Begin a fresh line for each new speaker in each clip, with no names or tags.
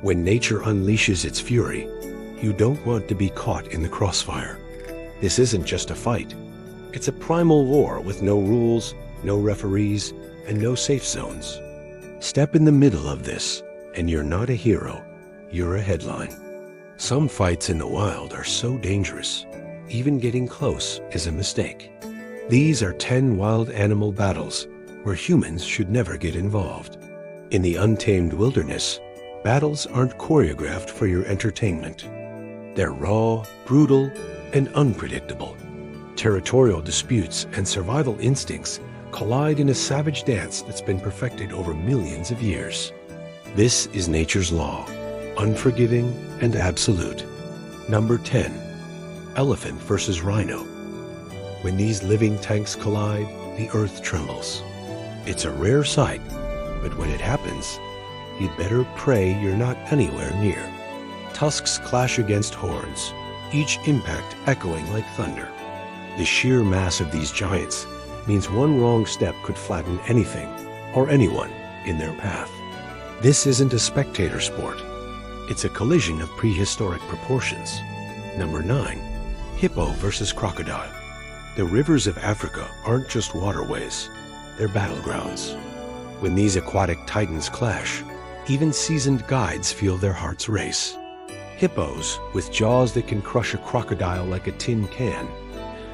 When nature unleashes its fury, you don't want to be caught in the crossfire. This isn't just a fight. It's a primal war with no rules, no referees, and no safe zones. Step in the middle of this, and you're not a hero, you're a headline. Some fights in the wild are so dangerous, even getting close is a mistake. These are 10 wild animal battles where humans should never get involved. In the untamed wilderness, battles aren't choreographed for your entertainment. They're raw, brutal, and unpredictable. Territorial disputes and survival instincts collide in a savage dance that's been perfected over millions of years. This is nature's law, unforgiving and absolute. Number 10. Elephant versus rhino. When these living tanks collide, the earth trembles. It's a rare sight, but when it happens, you'd better pray you're not anywhere near. Tusks clash against horns, each impact echoing like thunder. The sheer mass of these giants means one wrong step could flatten anything or anyone in their path. This isn't a spectator sport. It's a collision of prehistoric proportions. Number 9. Hippo versus crocodile. The rivers of Africa aren't just waterways, they're battlegrounds. When these aquatic titans clash, even seasoned guides feel their hearts race. Hippos, with jaws that can crush a crocodile like a tin can,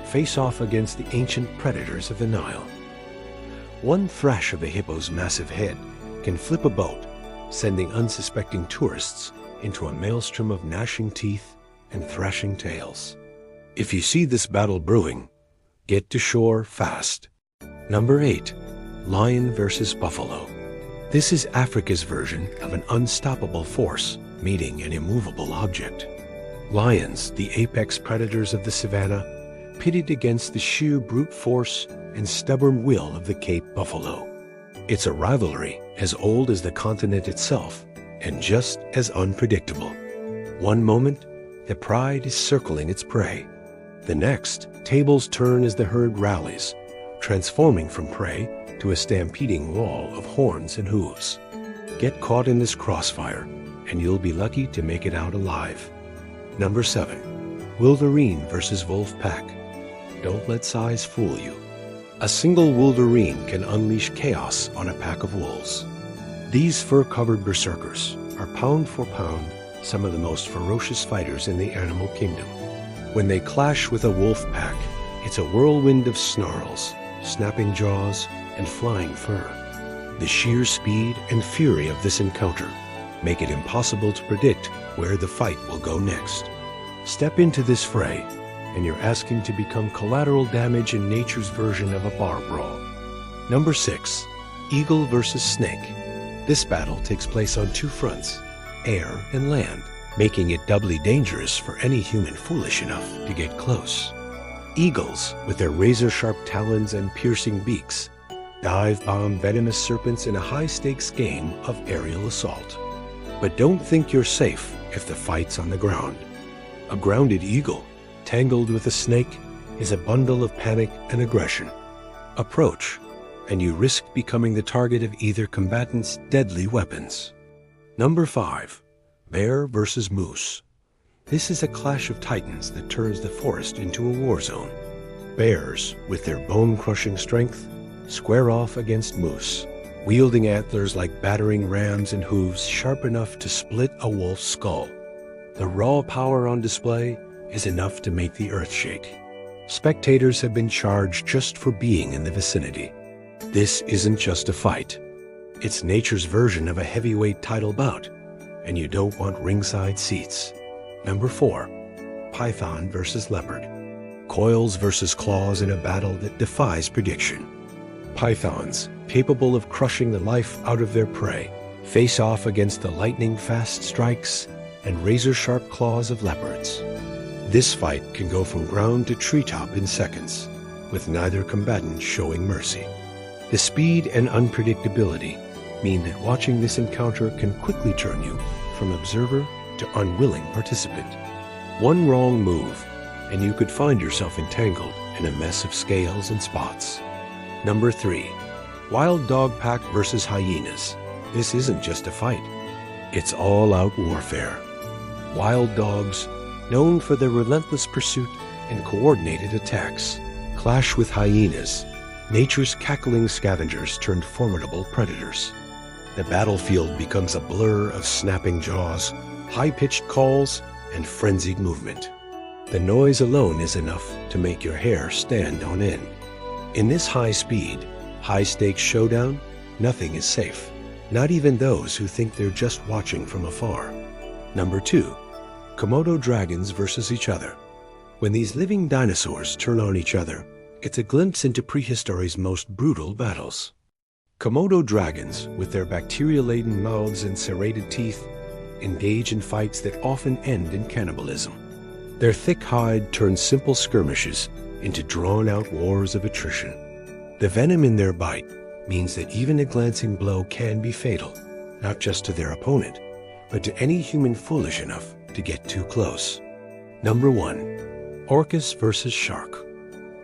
face off against the ancient predators of the Nile. One thrash of a hippo's massive head can flip a boat, sending unsuspecting tourists into a maelstrom of gnashing teeth and thrashing tails. If you see this battle brewing, get to shore fast. Number 8. Lion versus buffalo. This is Africa's version of an unstoppable force meeting an immovable object. Lions, the apex predators of the savannah, pitted against the sheer brute force and stubborn will of the Cape buffalo. It's a rivalry as old as the continent itself and just as unpredictable. One moment, the pride is circling its prey. The next, tables turn as the herd rallies, transforming from prey to a stampeding wall of horns and hooves. Get caught in this crossfire, and you'll be lucky to make it out alive. Number 7. Wolverine versus wolf pack. Don't let size fool you. A single wolverine can unleash chaos on a pack of wolves. These fur-covered berserkers are pound for pound some of the most ferocious fighters in the animal kingdom. When they clash with a wolf pack, it's a whirlwind of snarls, snapping jaws, and flying fur. The sheer speed and fury of this encounter make it impossible to predict where the fight will go next. Step into this fray, and you're asking to become collateral damage in nature's version of a bar brawl. Number 6. Eagle versus snake. This battle takes place on 2 fronts, air and land, making it doubly dangerous for any human foolish enough to get close. Eagles, with their razor-sharp talons and piercing beaks, dive-bomb venomous serpents in a high-stakes game of aerial assault. But don't think you're safe if the fight's on the ground. A grounded eagle, tangled with a snake, is a bundle of panic and aggression. Approach, and you risk becoming the target of either combatant's deadly weapons. Number 5. Bear versus moose. This is a clash of titans that turns the forest into a war zone. Bears, with their bone-crushing strength, square off against moose, wielding antlers like battering rams and hooves sharp enough to split a wolf's skull. The raw power on display is enough to make the earth shake. Spectators have been charged just for being in the vicinity. This isn't just a fight. It's nature's version of a heavyweight title bout, and you don't want ringside seats. Number 4. Python versus leopard. Coils versus claws in a battle that defies prediction. Pythons, capable of crushing the life out of their prey, face off against the lightning-fast strikes and razor-sharp claws of leopards. This fight can go from ground to treetop in seconds, with neither combatant showing mercy. The speed and unpredictability mean that watching this encounter can quickly turn you from observer to unwilling participant. One wrong move, and you could find yourself entangled in a mess of scales and spots. Number 3. Wild dog pack versus hyenas. This isn't just a fight. It's all-out warfare. Wild dogs, known for their relentless pursuit and coordinated attacks, clash with hyenas, nature's cackling scavengers turned formidable predators. The battlefield becomes a blur of snapping jaws, high-pitched calls, and frenzied movement. The noise alone is enough to make your hair stand on end. In this high-speed, high-stakes showdown, nothing is safe, not even those who think they're just watching from afar. Number 2. Komodo dragons versus each other. When these living dinosaurs turn on each other, it's a glimpse into prehistory's most brutal battles. Komodo dragons, with their bacteria-laden mouths and serrated teeth, engage in fights that often end in cannibalism. Their thick hide turns simple skirmishes into drawn-out wars of attrition. The venom in their bite means that even a glancing blow can be fatal, not just to their opponent, but to any human foolish enough to get too close. Number 1. Orcas versus shark.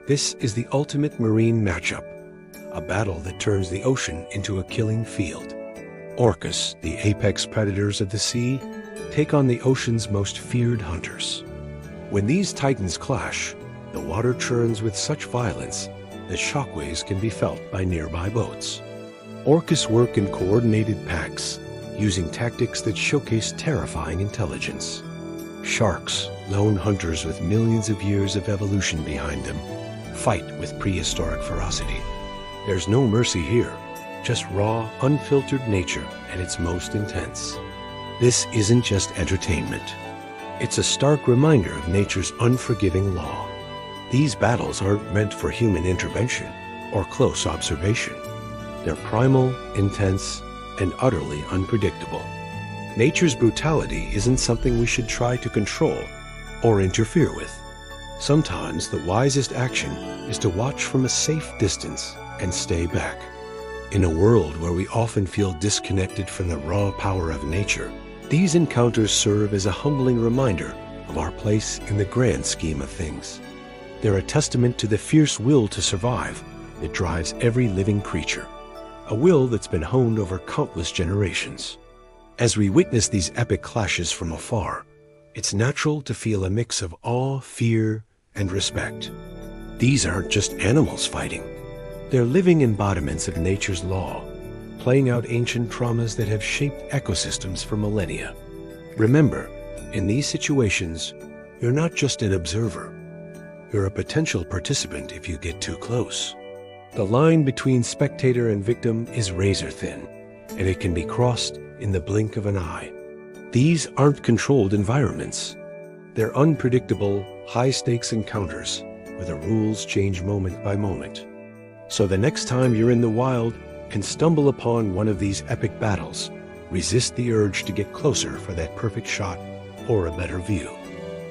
This is the ultimate marine matchup, a battle that turns the ocean into a killing field. Orcas, the apex predators of the sea, take on the ocean's most feared hunters. When these titans clash, the water churns with such violence that shockwaves can be felt by nearby boats. Orcas work in coordinated packs, using tactics that showcase terrifying intelligence. Sharks, lone hunters with millions of years of evolution behind them, fight with prehistoric ferocity. There's no mercy here, just raw, unfiltered nature at its most intense. This isn't just entertainment. It's a stark reminder of nature's unforgiving law. These battles aren't meant for human intervention or close observation. They're primal, intense, and utterly unpredictable. Nature's brutality isn't something we should try to control or interfere with. Sometimes the wisest action is to watch from a safe distance and stay back. In a world where we often feel disconnected from the raw power of nature, these encounters serve as a humbling reminder of our place in the grand scheme of things. They're a testament to the fierce will to survive that drives every living creature, a will that's been honed over countless generations. As we witness these epic clashes from afar, it's natural to feel a mix of awe, fear, and respect. These aren't just animals fighting. They're living embodiments of nature's law, playing out ancient traumas that have shaped ecosystems for millennia. Remember, in these situations, you're not just an observer. You're a potential participant if you get too close. The line between spectator and victim is razor thin, and it can be crossed in the blink of an eye. These aren't controlled environments. They're unpredictable, high-stakes encounters where the rules change moment by moment. So the next time you're in the wild and stumble upon one of these epic battles, resist the urge to get closer for that perfect shot or a better view.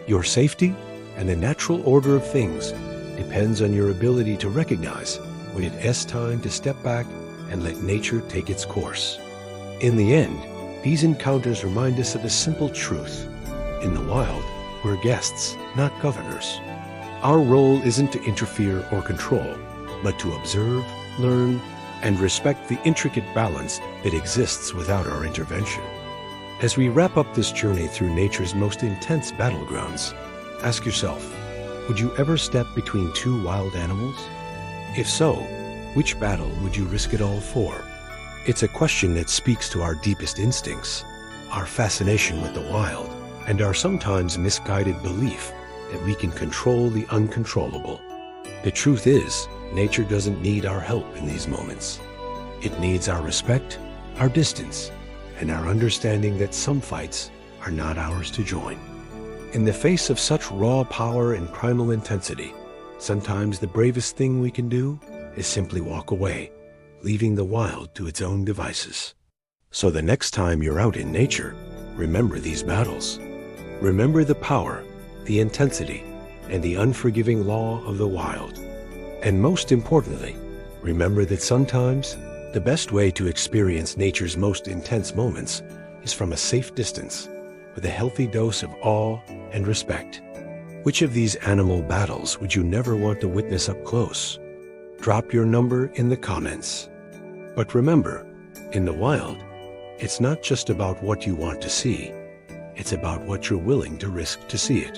Your safety and the natural order of things depends on your ability to recognize when it's time to step back and let nature take its course. In the end, these encounters remind us of a simple truth. In the wild, we're guests, not governors. Our role isn't to interfere or control, but to observe, learn, and respect the intricate balance that exists without our intervention. As we wrap up this journey through nature's most intense battlegrounds, ask yourself, would you ever step between two wild animals? If so, which battle would you risk it all for? It's a question that speaks to our deepest instincts, our fascination with the wild, and our sometimes misguided belief that we can control the uncontrollable. The truth is, nature doesn't need our help in these moments. It needs our respect, our distance, and our understanding that some fights are not ours to join. In the face of such raw power and primal intensity, sometimes the bravest thing we can do is simply walk away, leaving the wild to its own devices. So the next time you're out in nature, remember these battles. Remember the power, the intensity, and the unforgiving law of the wild. And most importantly, remember that sometimes the best way to experience nature's most intense moments is from a safe distance with a healthy dose of awe and respect. Which of these animal battles would you never want to witness up close? Drop your number in the comments. But remember, in the wild, It's not just about what you want to see. It's about what you're willing to risk to see it.